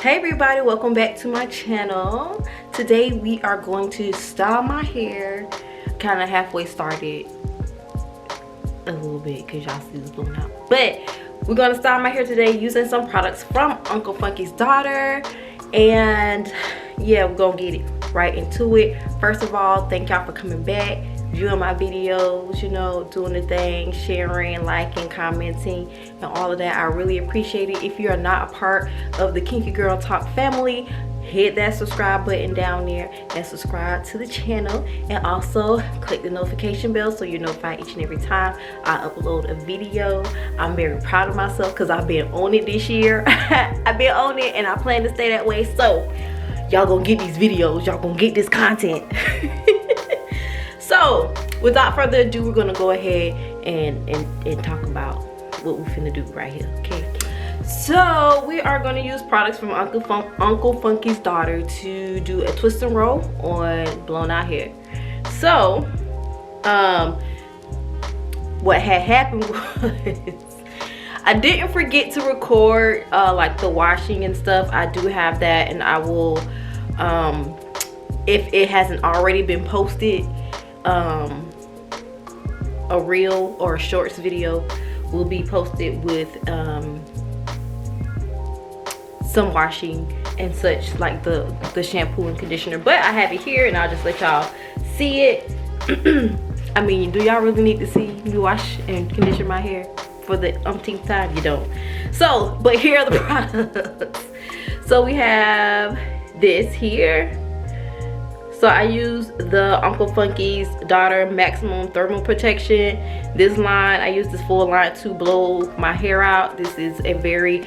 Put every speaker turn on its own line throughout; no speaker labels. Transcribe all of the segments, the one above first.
Hey everybody, welcome back to my channel. Today we are going to style my hair. Kind of halfway started a little bit because y'all see this blown out, but we're gonna style my hair today using some products from Uncle Funky's Daughter. And yeah, we're gonna get it right into it. First of all, thank y'all for coming back, viewing my videos, you know, doing the thing, sharing, liking, commenting, and all of that. I really appreciate it. If you are not a part of the Kinky Girl Talk family, hit that subscribe button down there and subscribe to the channel, and also click the notification bell so you're notified each and every time I upload a video. I'm very proud of myself because I've been on it this year. I've been on it and I plan to stay that way. So y'all gonna get these videos, y'all gonna get this content. So without further ado, we're gonna go ahead and talk about what we're finna do right here. Okay, so we are going to use products from Uncle Funky's Daughter to do a twist and roll on blown out hair. So what had happened was I didn't forget to record like the washing and stuff. I do have that, and I will if it hasn't already been posted, a reel or a shorts video will be posted with some washing and such, like the shampoo and conditioner. But I have it here and I'll just let y'all see it. I mean, do y'all really need to see me wash and condition my hair for the umpteenth time? You don't. So, but here are the products. So we have this here. So I use the Uncle Funky's Daughter Maximum Thermal Protection. This line, I use this full line to blow my hair out. This is a very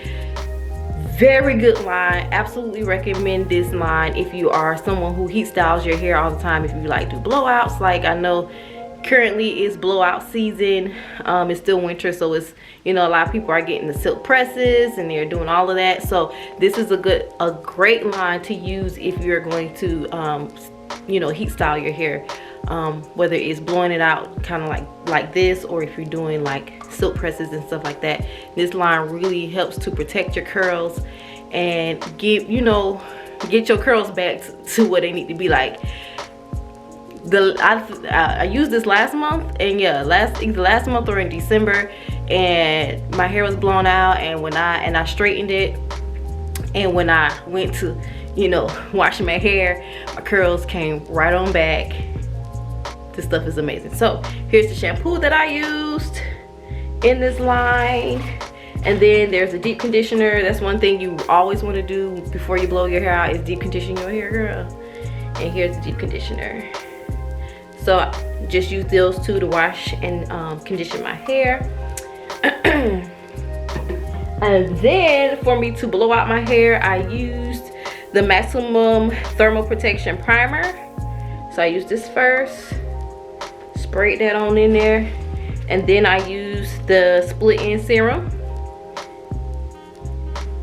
good line. Absolutely recommend this line if you are someone who heat styles your hair all the time. If you like do blowouts, like I know currently is blowout season. It's still winter, so it's, you know, a lot of people are getting the silk presses and they're doing all of that. So this is a great line to use if you're going to you know, heat style your hair, whether it's blowing it out kind of like this, or if you're doing like silk presses and stuff like that. This line really helps to protect your curls and get your curls back to what they need to be like. I used this last month, and yeah, either last month or in December, and my hair was blown out, and when I straightened it, and when I went to, you know, washing my hair, my curls came right on back. This stuff is amazing. So here's the shampoo that I used in this line, and then there's a deep conditioner. That's one thing you always want to do before you blow your hair out, is deep condition your hair, girl. And here's the deep conditioner. So just use those two to wash and condition my hair. And then for me to blow out my hair, I used the Maximum Thermal Protection Primer. So I used this first, sprayed that on in there, and then I used the Split End Serum.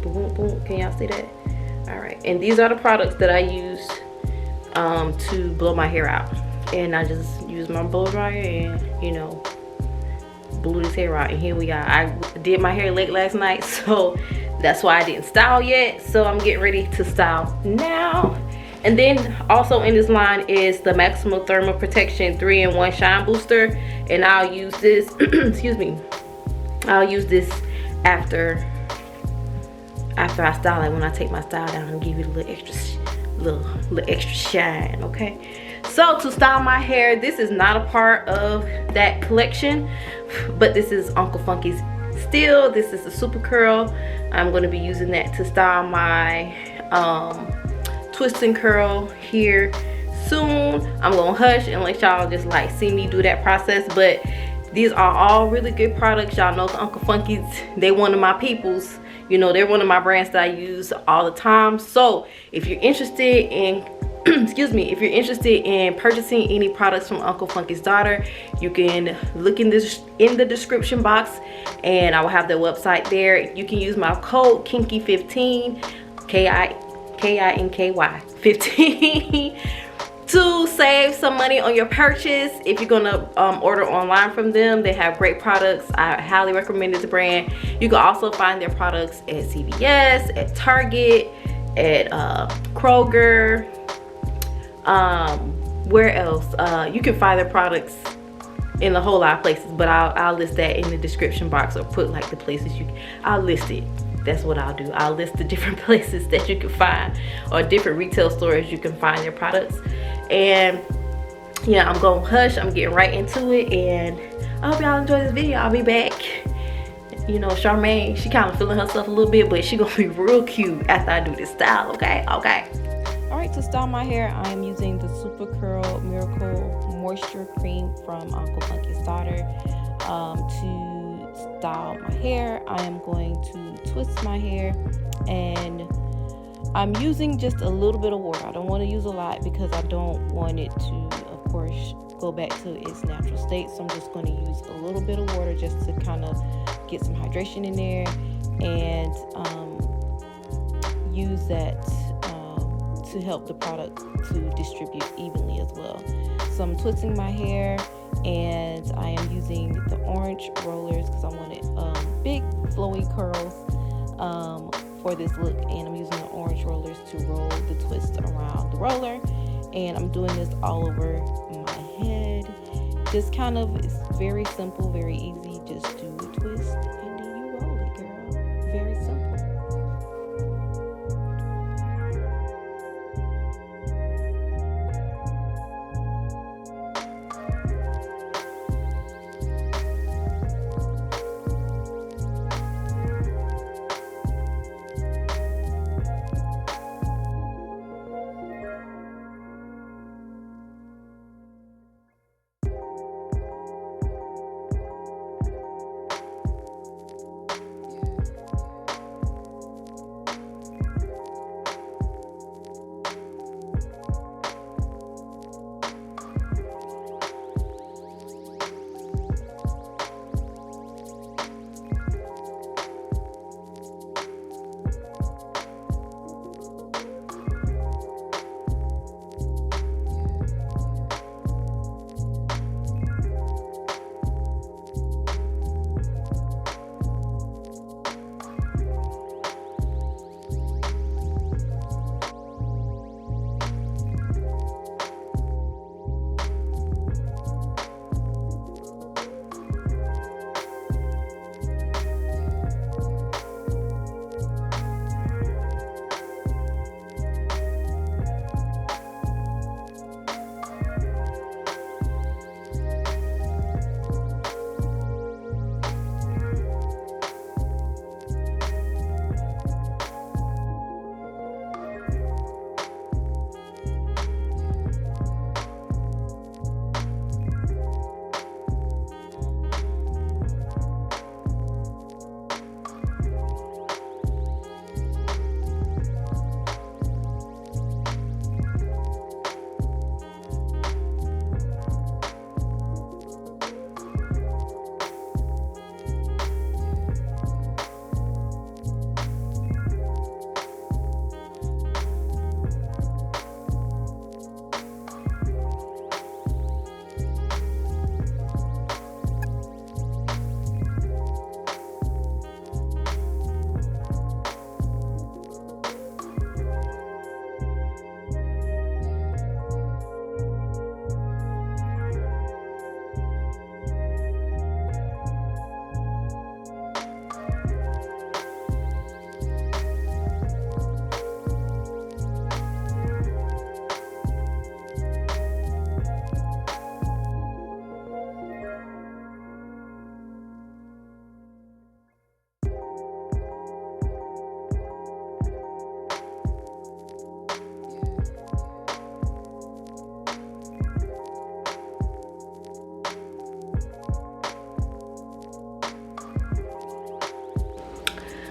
Boom, boom. Can y'all see that? All right, and these are the products that I used to blow my hair out. And I just used my blow dryer and, you know, blew this hair out, and here we are. I did my hair late last night, so that's why I didn't style yet. So I'm getting ready to style now. And then also in this line is the Maximum Thermal Protection 3-in-1 Shine Booster, and I'll use this excuse me, I'll use this after I style it, when I take my style down, and give it a little extra shine. Okay, so to style my hair, this is not a part of that collection, but this is Uncle Funky's still. This is a super curl. I'm going to be using that to style my twist and curl here soon. I'm going to hush and let y'all just like see me do that process, but these are all really good products. Y'all know Uncle Funky's, they one of my peoples. You know, they're one of my brands that I use all the time. So if you're interested in excuse me, if you're interested in purchasing any products from Uncle Funky's Daughter, you can look in the description box, and I will have their website there. You can use my code KINKY15, KINKY 15 to save some money on your purchase. If you're gonna order online from them, they have great products. I highly recommend this brand. You can also find their products at CVS, at Target, at Kroger. Where else? You can find their products in a whole lot of places, but I'll list that in the description box, or put like the places I'll list it. That's what I'll do. I'll list the different places that you can find, or different retail stores you can find their products. And yeah, I'm gonna hush. I'm getting right into it, and I hope y'all enjoy this video. I'll be back. You know, Charmaine, she kind of feeling herself a little bit, but she gonna be real cute after I do this style. Okay. All right, to style my hair, I am using the Super Curl Miracle Moisture Cream from Uncle Funky's Daughter. To style my hair, I am going to twist my hair, and I'm using just a little bit of water. I don't want to use a lot because I don't want it to, of course, go back to its natural state. So I'm just going to use a little bit of water just to kind of get some hydration in there, and use that to help the product to distribute evenly as well. So I'm twisting my hair, and I am using the orange rollers because I wanted big flowy curls for this look, and I'm using the orange rollers to roll the twist around the roller. And I'm doing this all over my head. Just kind of, it's very simple, very easy. Just do the twist and then you roll it, girl. Very simple.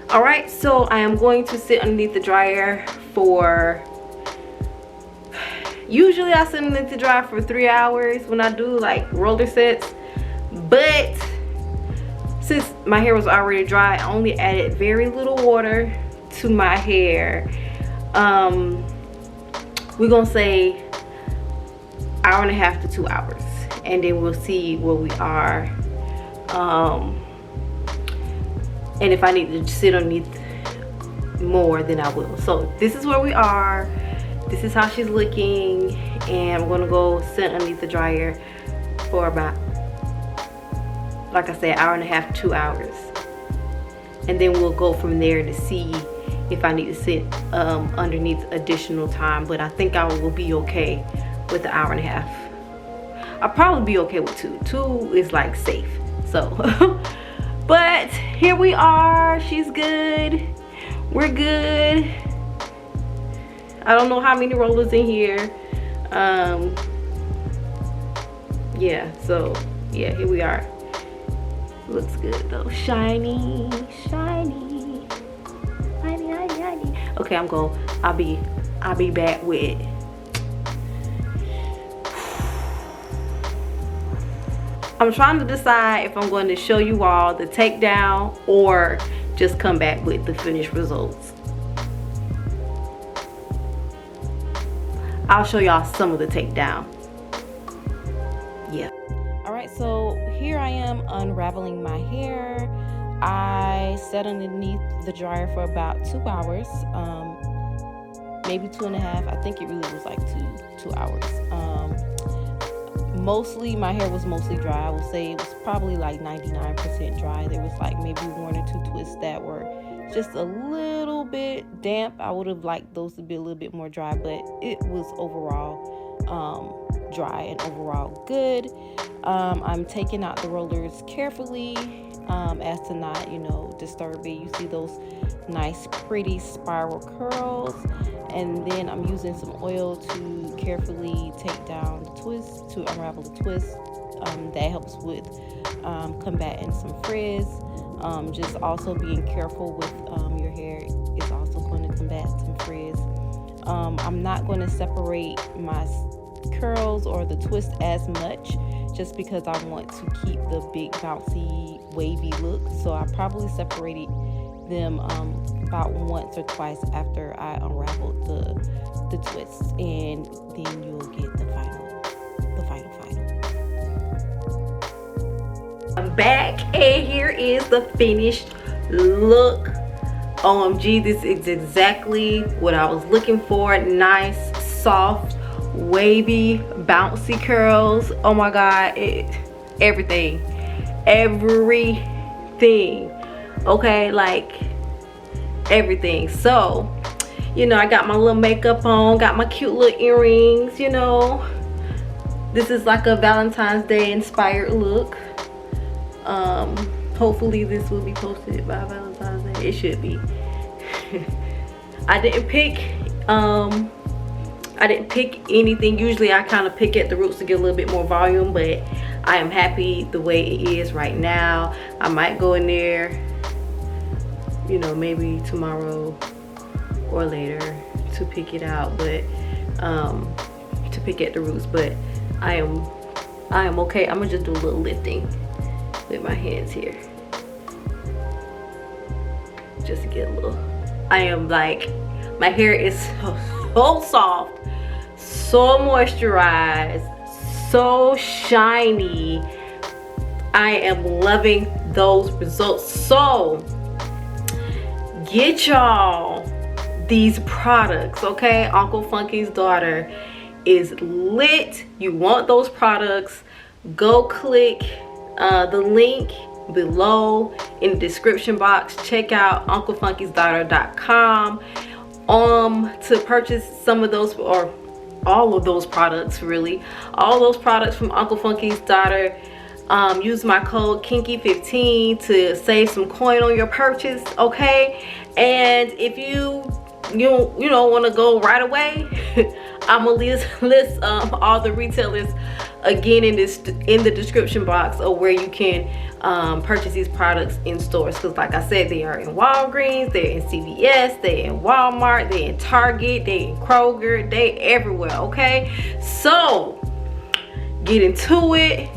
All right, so I am going to sit underneath the dryer for, usually I sit underneath the dryer for 3 hours when I do like roller sets, but since my hair was already dry, I only added very little water to my hair. We're gonna say 1.5 hours to 2 hours, and then we'll see where we are. And if I need to sit underneath more, then I will. So this is where we are. This is how she's looking, and I'm gonna go sit underneath the dryer for about, like I said, hour and a half, 2 hours, and then we'll go from there to see if I need to sit underneath additional time. But I think I will be okay with the hour and a half. I'll probably be okay with 2. 2 is like safe. So but here we are. She's good. We're good. I don't know how many rollers in here. Yeah, so yeah, here we are. Looks good though. Shiny, shiny, shiny, shiny, shiny. Okay, I'll be back with it. I'm trying to decide if I'm going to show you all the takedown or just come back with the finished results. I'll show y'all some of the takedown. Yeah. Alright, so here I am unraveling my hair. I sat underneath the dryer for about 2 hours, maybe 2.5. I think it really was like two hours. Mostly my hair was mostly dry. I would say it was probably like 99% dry. There was like maybe 1 or 2 twists that were just a little bit damp. I would have liked those to be a little bit more dry, but it was overall dry and overall good. I'm taking out the rollers carefully as to not, you know, disturb it. You see those nice pretty spiral curls, and then I'm using some oil to carefully take down the twist, to unravel the twist. That helps with combating some frizz. Just also being careful with your hair is also going to combat some frizz. I'm not going to separate my curls or the twist as much, just because I want to keep the big bouncy wavy look. So I probably separated them about once or twice after I unraveled the twists, and then you'll get the final. I'm back, and here is the finished look. OMG, this is exactly what I was looking for. Nice, soft, wavy, bouncy curls. Oh my god, everything, okay, like everything. So, you know, I got my little makeup on, got my cute little earrings, you know. This is like a Valentine's Day inspired look. Hopefully this will be posted by Valentine's Day. It should be. I didn't pick anything. Usually I kind of pick at the roots to get a little bit more volume, but I am happy the way it is right now. I might go in there, you know, maybe tomorrow or later to pick it out, but to pick at the roots. But I am okay. I'm gonna just do a little lifting with my hands here, just to get a little. I am like, my hair is so soft, so moisturized, so shiny. I am loving those results. So get y'all these products, okay? Uncle Funky's Daughter is lit. You want those products, go click the link below in the description box. Check out unclefunkysdaughter.com to purchase some of those, or all of those products, really all those products from Uncle Funky's Daughter. Use my code Kinky15 to save some coin on your purchase, okay? And if you don't want to go right away, I'm gonna list all the retailers again in the description box of where you can purchase these products in stores, because like I said, they are in Walgreens, they're in CVS, they're in Walmart, they're in Target, they're in Kroger, they everywhere, okay? So get into it.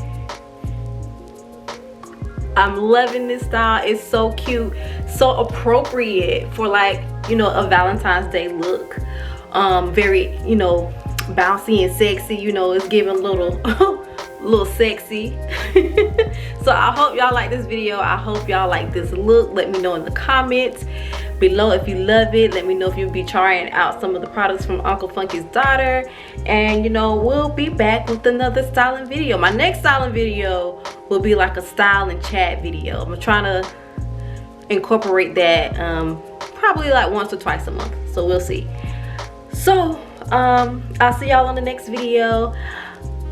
I'm loving this style. It's so cute, so appropriate for, like, you know, a Valentine's Day look. Very, you know, bouncy and sexy. You know, it's giving a little sexy. So I hope y'all like this video. I hope y'all like this look. Let me know in the comments. below if you love it. Let me know if you'll be trying out some of the products from Uncle Funky's daughter. And you know, we'll be back with another styling video. My next styling video will be like a style and chat video. I'm trying to incorporate that probably like once or twice a month, so we'll see. So I'll see y'all on the next video,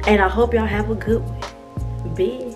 and I hope y'all have a good one. Bye.